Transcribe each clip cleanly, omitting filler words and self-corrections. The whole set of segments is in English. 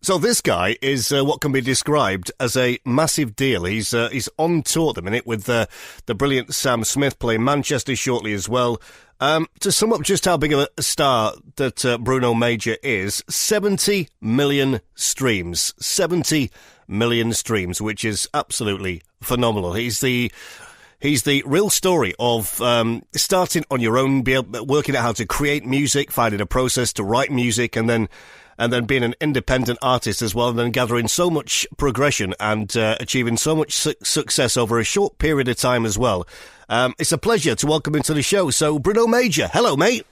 So this guy is what can be described as a massive deal. He's on tour at the minute with the brilliant Sam Smith, playing Manchester shortly as well. To sum up just how big of a star that Bruno Major is, 70 million streams. 70 million streams, which is absolutely phenomenal. He's the real story of starting on your own, working out how to create music, finding a process to write music, and then being an independent artist as well, and then gathering so much progression and achieving so much success over a short period of time as well. It's a pleasure to welcome him to the show. So, Bruno Major, hello, mate.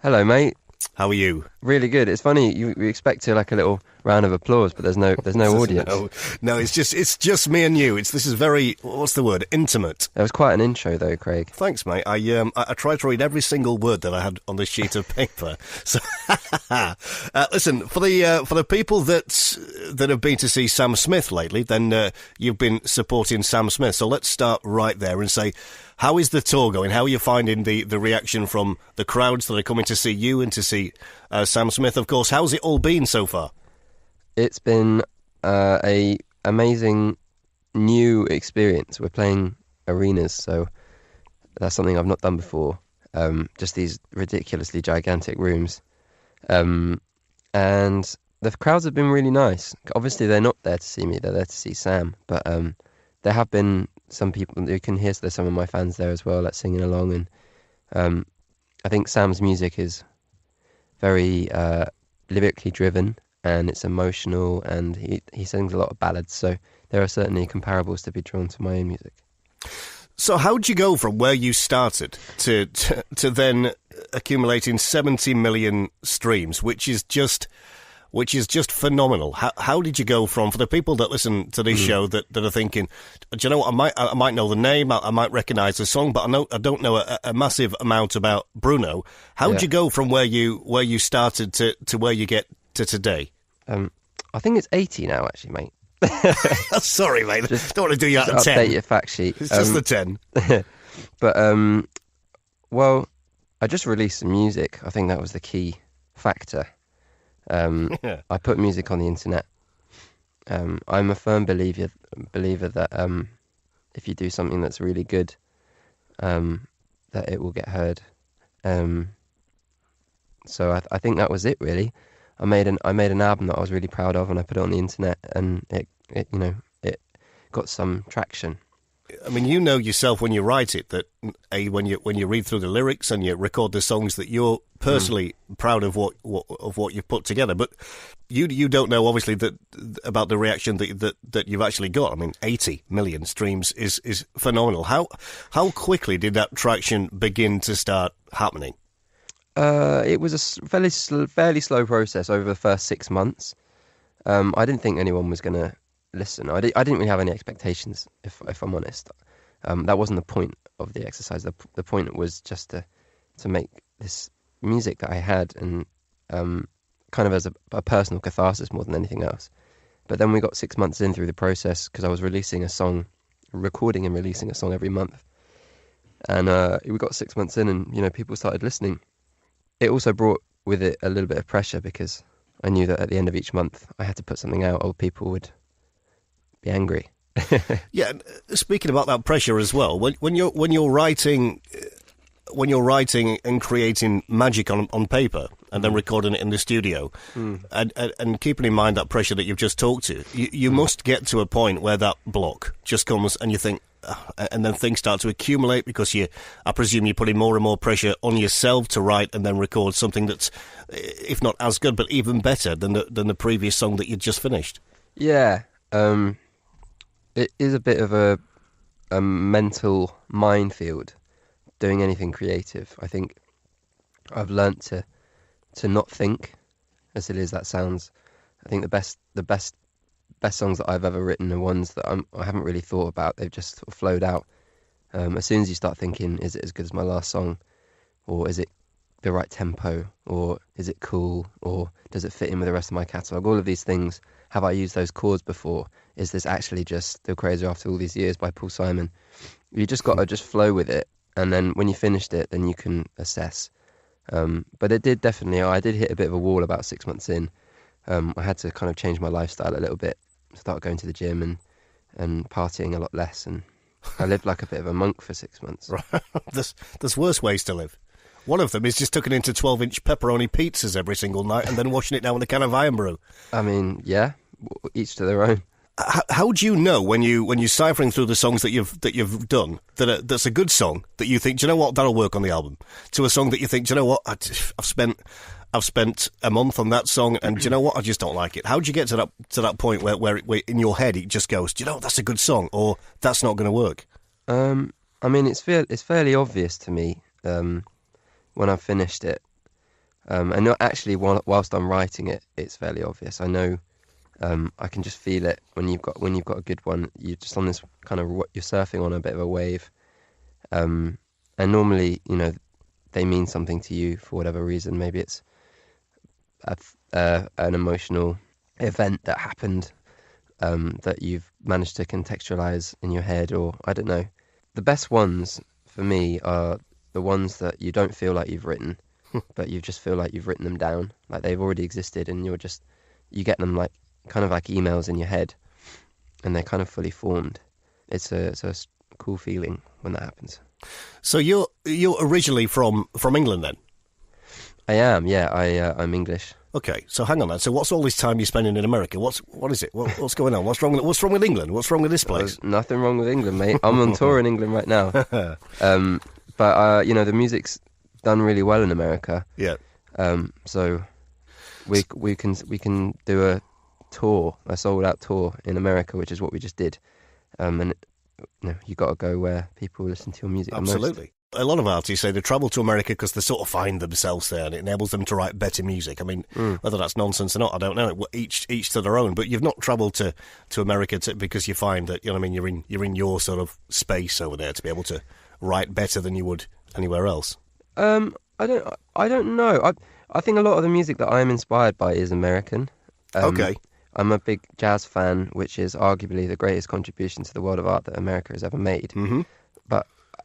Hello, mate. How are you? Really good. It's funny, you expect like a little round of applause, but there's no audience. No, it's just me and you. This is very, what's the word? Intimate. That was quite an intro, though, Craig. Thanks, mate. I tried to read every single word that I had on this sheet of paper. So, listen, for the people that have been to see Sam Smith lately, then you've been supporting Sam Smith. So let's start right there and say, how is the tour going? How are you finding the reaction from the crowds that are coming to see you and to see Sam Smith, of course? How's it all been so far? It's been a amazing new experience. We're playing arenas, so that's something I've not done before. Just these ridiculously gigantic rooms. And the crowds have been really nice. Obviously, they're not there to see me. They're there to see Sam. But there have been some people you can hear. So there's some of my fans there as well, like singing along. And I think Sam's music is very lyrically driven, and it's emotional, and he sings a lot of ballads. So there are certainly comparables to be drawn to my own music. So how'd you go from where you started to then accumulating 70 million streams, which is just phenomenal? How did you go from, for the people that listen to this show that are thinking, do you know what, I might know the name, I might recognise the song, but I don't know a massive amount about Bruno. How did you go from where you started to where you get to today? I think it's 80 now, actually, mate. Sorry, mate. Don't want to do you out of 10. Update your fact sheet. It's just the 10. But, well, I just released some music. I think that was the key factor. I put music on the internet. I'm a firm believer that if you do something that's really good, that it will get heard. So I think that was it, really. I made an album that I was really proud of, and I put it on the internet, and it got some traction. I mean, you know yourself when you write it that when you read through the lyrics and you record the songs that you're personally proud of what you've put together, but you don't know obviously that about the reaction that you've actually got. I mean, 80 million streams is phenomenal. How quickly did that traction begin to start happening? It was a fairly slow process over the first 6 months. I didn't think anyone was going to listen. I didn't really have any expectations, if I'm honest. That wasn't the point of the exercise. The point was just to make this music that I had, and kind of as a personal catharsis more than anything else. But then we got 6 months in through the process, because I was recording and releasing a song every month. And we got 6 months in, and people started listening. It also brought with it a little bit of pressure, because I knew that at the end of each month I had to put something out, or people would be angry. Yeah, speaking about that pressure as well, when you're writing and creating magic on paper and then recording it in the studio, and keeping in mind that pressure that you've just talked to, you must get to a point where that block just comes and you think, and then things start to accumulate, because I presume you're putting more and more pressure on yourself to write and then record something that's, if not as good, but even better than the previous song that you'd just finished. Yeah, it is a bit of a mental minefield doing anything creative. I think I've learnt to not think, as silly as that sounds. I think the best songs that I've ever written are ones that I haven't really thought about. They've just sort of flowed out. As soon as you start thinking, is it as good as my last song, or is it the right tempo, or is it cool, or does it fit in with the rest of my catalogue? All of these things. Have I used those chords before? Is this actually just Still Crazy After All These Years by Paul Simon? You just got to just flow with it, and then when you finished it, then you can assess. But it did definitely, I did hit a bit of a wall about 6 months in. I had to kind of change my lifestyle a little bit, start going to the gym and partying a lot less, and I lived like a bit of a monk for 6 months. Right. There's worse ways to live. One of them is just tucking into 12-inch pepperoni pizzas every single night and then washing it down with a can of iron brew. I mean, yeah, each to their own. How do you know when you're ciphering through the songs that you've done that's a good song that you think, do you know what, that'll work on the album, to a song that you think, do you know what, I've spent a month on that song and do you know what, I just don't like it? How do you get to that point where in your head it just goes, do you know, that's a good song, or that's not going to work? I mean, it's fairly obvious to me when I've finished it, and not actually whilst I'm writing it, it's fairly obvious. I know. I can just feel it when you've got a good one. You're just on this kind of, you're surfing on a bit of a wave, and normally, you know, they mean something to you for whatever reason. Maybe it's an emotional event that happened that you've managed to contextualize in your head, or I don't know. The best ones for me are the ones that you don't feel like you've written, but you just feel like you've written them down, like they've already existed, and you get them like kind of like emails in your head, and they're kind of fully formed. It's a cool feeling when that happens. So you're originally from England then? I am, yeah. I'm English. Okay, so hang on then. So what's all this time you're spending in America? What is it? What's going on? What's wrong with England? What's wrong with this place? There's nothing wrong with England, mate. I'm on tour in England right now. But you know, the music's done really well in America. Yeah. So we can do a sold-out tour in America, which is what we just did. And you know, you got to go where people listen to your music. Absolutely. A lot of artists say they travel to America because they sort of find themselves there, and it enables them to write better music. I mean, whether that's nonsense or not, I don't know. Each to their own. But you've not travelled to America because you find that, you know what I mean, you're in your sort of space over there to be able to write better than you would anywhere else. I don't know. I think a lot of the music that I'm inspired by is American. Okay. I'm a big jazz fan, which is arguably the greatest contribution to the world of art that America has ever made. Mm-hmm.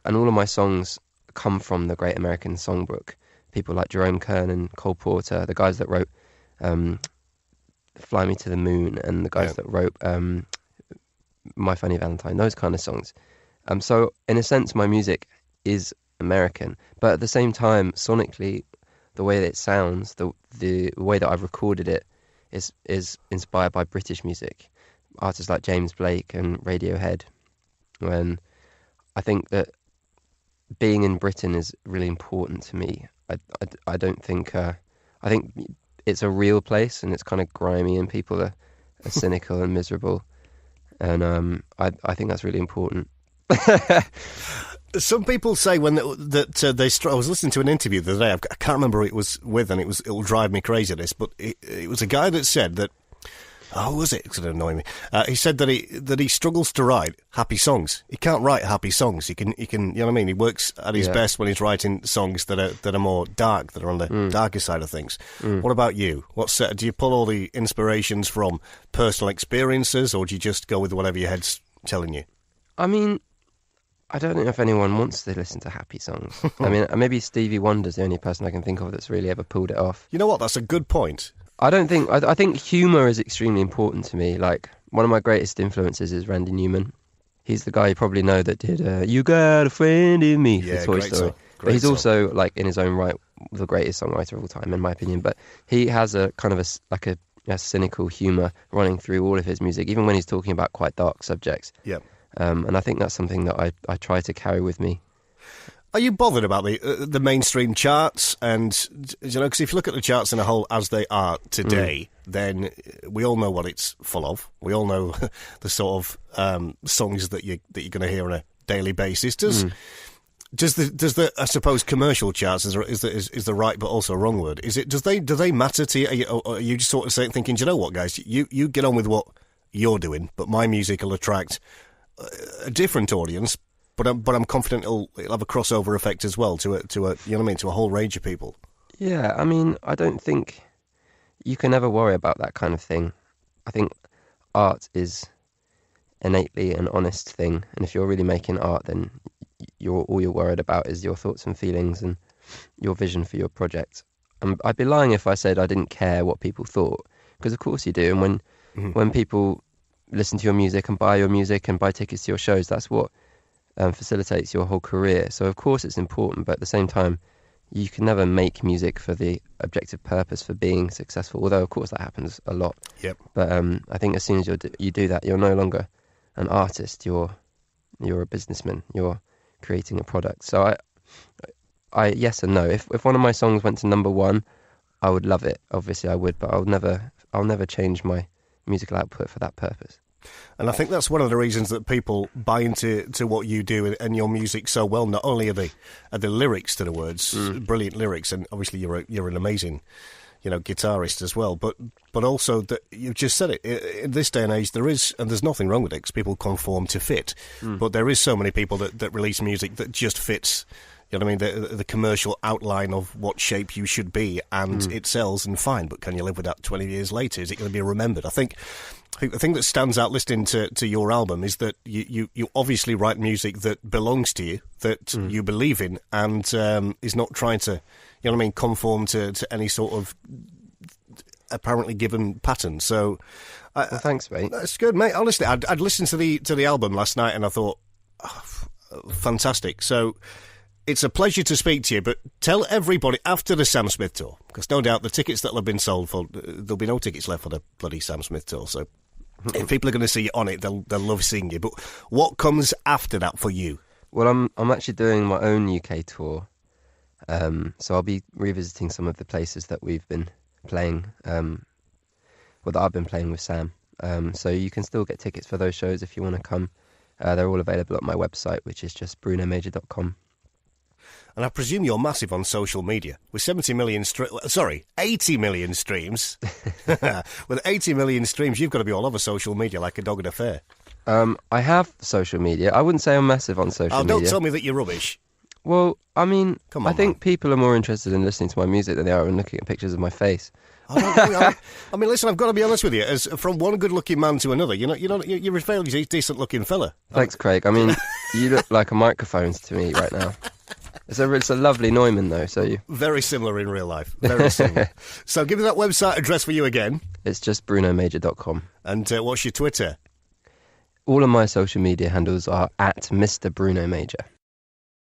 And all of my songs come from the Great American Songbook. People like Jerome Kern and Cole Porter, the guys that wrote Fly Me to the Moon, and the guys that wrote My Funny Valentine, those kind of songs. So in a sense, my music is American, but at the same time, sonically, the way that it sounds, the way that I've recorded it is inspired by British music, artists like James Blake and Radiohead. And I think that being in Britain is really important to me. I don't think I think it's a real place, and it's kind of grimy, and people are cynical and miserable, and I think that's really important. Some people say I was listening to an interview the other day. I can't remember who it was with, and it'll drive me crazy, this, but it was a guy that said that. Oh, was it? It's going to annoy me. He said that he struggles to write happy songs. He can't write happy songs. He can. You know what I mean? He works at his best when he's writing songs that are more dark, that are on the darker side of things. What about you? Do you pull all the inspirations from personal experiences, or do you just go with whatever your head's telling you? I mean, I don't know if anyone wants to listen to happy songs. I mean, maybe Stevie Wonder's the only person I can think of that's really ever pulled it off. You know what? That's a good point. I think humour is extremely important to me. Like, one of my greatest influences is Randy Newman. He's the guy you probably know that did You Got a Friend in Me, the Toy Story. But he's also, like, in his own right, the greatest songwriter of all time, in my opinion. But he has a kind of a cynical humour running through all of his music, even when he's talking about quite dark subjects. Yeah. And I think that's something that I try to carry with me. Are you bothered about the mainstream charts? And, you know, because if you look at the charts in a whole as they are today, then we all know what it's full of. We all know the sort of songs that you're going to hear on a daily basis. Does the I suppose commercial charts is the right but also wrong word? Do they matter to you? Or are you just sort of thinking, do you know what, guys, you get on with what you're doing, but my music will attract a different audience. But I'm confident it'll have a crossover effect as well to a you know what I mean, to a whole range of people. Yeah, I mean, I don't think you can ever worry about that kind of thing. I think art is innately an honest thing, and if you're really making art, then all you're worried about is your thoughts and feelings and your vision for your project. I'd be lying if I said I didn't care what people thought, Because of course you do. And when people listen to your music and buy your music and buy tickets to your shows, that's what facilitates your whole career. So of course it's important, but at the same time, you can never make music for the objective purpose for being successful, although of course that happens a lot. Yep. But I think as soon as you do that, you're no longer an artist, you're a businessman, you're creating a product. So I yes and no. If one of my songs went to number one, I would love it. Obviously I would, but I'll never change my musical output for that purpose. And I think that's one of the reasons that people buy into what you do and your music so well. Not only are the lyrics to the words brilliant lyrics, and obviously you're an amazing, guitarist as well. But also that you've just said it. In this day and age, there's nothing wrong with it because people conform to fit. But there is so many people that release music that just fits. You know what I mean? The commercial outline of what shape you should be, and it sells and fine. But can you live with that 20 years later? Is it going to be remembered? I think the thing that stands out listening to your album is that you obviously write music that belongs to you, that you believe in, and is not trying to, conform to any sort of apparently given pattern. So, well, thanks, mate. That's good, mate. Honestly, I'd listened to the album last night, and I thought, fantastic. So. It's a pleasure to speak to you, but tell everybody after the Sam Smith tour, because no doubt the tickets that have been sold there'll be no tickets left for the bloody Sam Smith tour. So if people are going to see you on it, they'll love seeing you. But what comes after that for you? Well, I'm actually doing my own UK tour, so I'll be revisiting some of the places that we've been playing, that I've been playing with Sam. So you can still get tickets for those shows if you want to come. They're all available at my website, which is just brunomajor.com. And I presume you're massive on social media. With 80 million streams. With 80 million streams, you've got to be all over social media like a dog in a fair. I have social media. I wouldn't say I'm massive on social media. Don't tell me that you're rubbish. Well, I mean, Come on, I think man. People are more interested in listening to my music than they are in looking at pictures of my face. I mean, listen, I've got to be honest with you. As from one good-looking man to another, you're a fairly decent-looking fella. Thanks, Craig. I mean, you look like a microphone to me right now. It's a lovely Neumann, though. So very similar in real life. Very similar. So give me that website address for you again. It's just brunomajor.com. And what's your Twitter? All of my social media handles are at Mr. Bruno Major.